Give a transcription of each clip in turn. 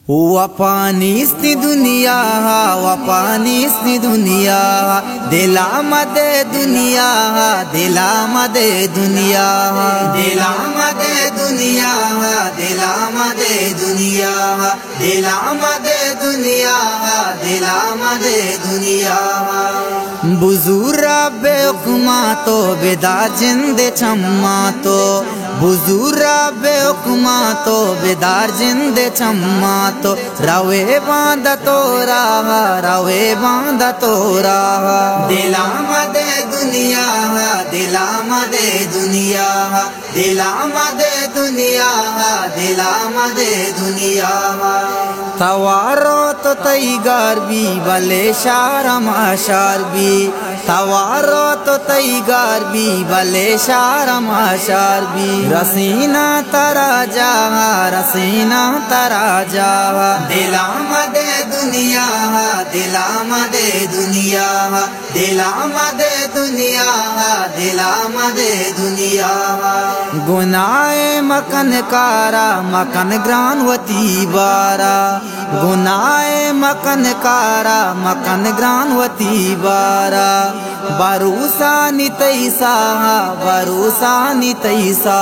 वपानीस्ती दुनिया वपानीस्ती दुनिया दिला मदे दुनिया दिला मदे दुनिया दिला मदे दुनिया दिला मदे दुनिया दिला मदे दुनिया दिला मदे दुनिया बुजुर्ग बेहुक्मा तो बेदा जिंदे चम्मा तो बुजुर्ग बेहुक्मा तो बेदार जिंदे चम्मा तो रवे बांध तो रवे बांध तो दिला मदे दुनिया दिला मदे दुनिया दिला मदे दुनिया दिला मदे दुनिया तवारो तो तई गारबी भले शारम शारबी तवारो तो तई गारबी भले शारम शारबी रसीना तरा जा रसीना तरा जा दिला मदे दुनिया दिला मदे दुनिया दिला मदे दुनिया दिला मदे दुनिया गुनाए मकन कारा मकन ग्रानवती बारा गुनाए मकन कारा मकन ग्रानवती बारा बरूसा नितैसा बरूसा नितैसा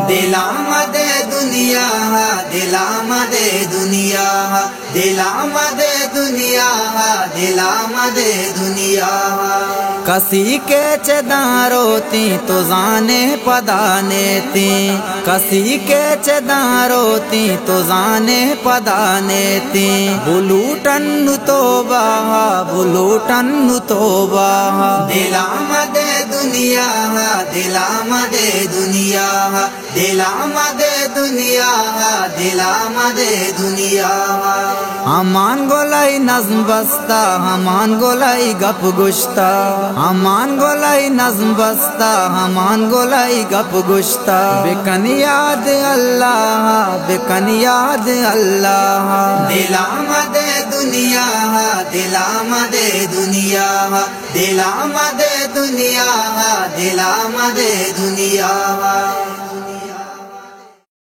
दिला मदे दुनिया दिला मदे दुनिया दिला मदे दुनिया दिला मदे दुनिया कसी के चदारोती तो जाने पदाने ती कसी के चदारोती तो जाने पदाने ती बुलूटन तो बाहा बुलूटन तो बाहा दिला मदे दुनिया दिला मदे दुनिया दिला मदे दुनिया दिला मदे दुनिया अमान गोलाई नज्म बस्ता अमान गोलाई गप गुश्ता अमान गोलाई नज्म बस्ता अमान गोलाई गप गुश्ता बेकन याद अल्लाह बेकन याद अल्लाह दिला मदे दुनिया दिला मदे दुनिया दिला मदे दुनिया दिला मदे दुनिया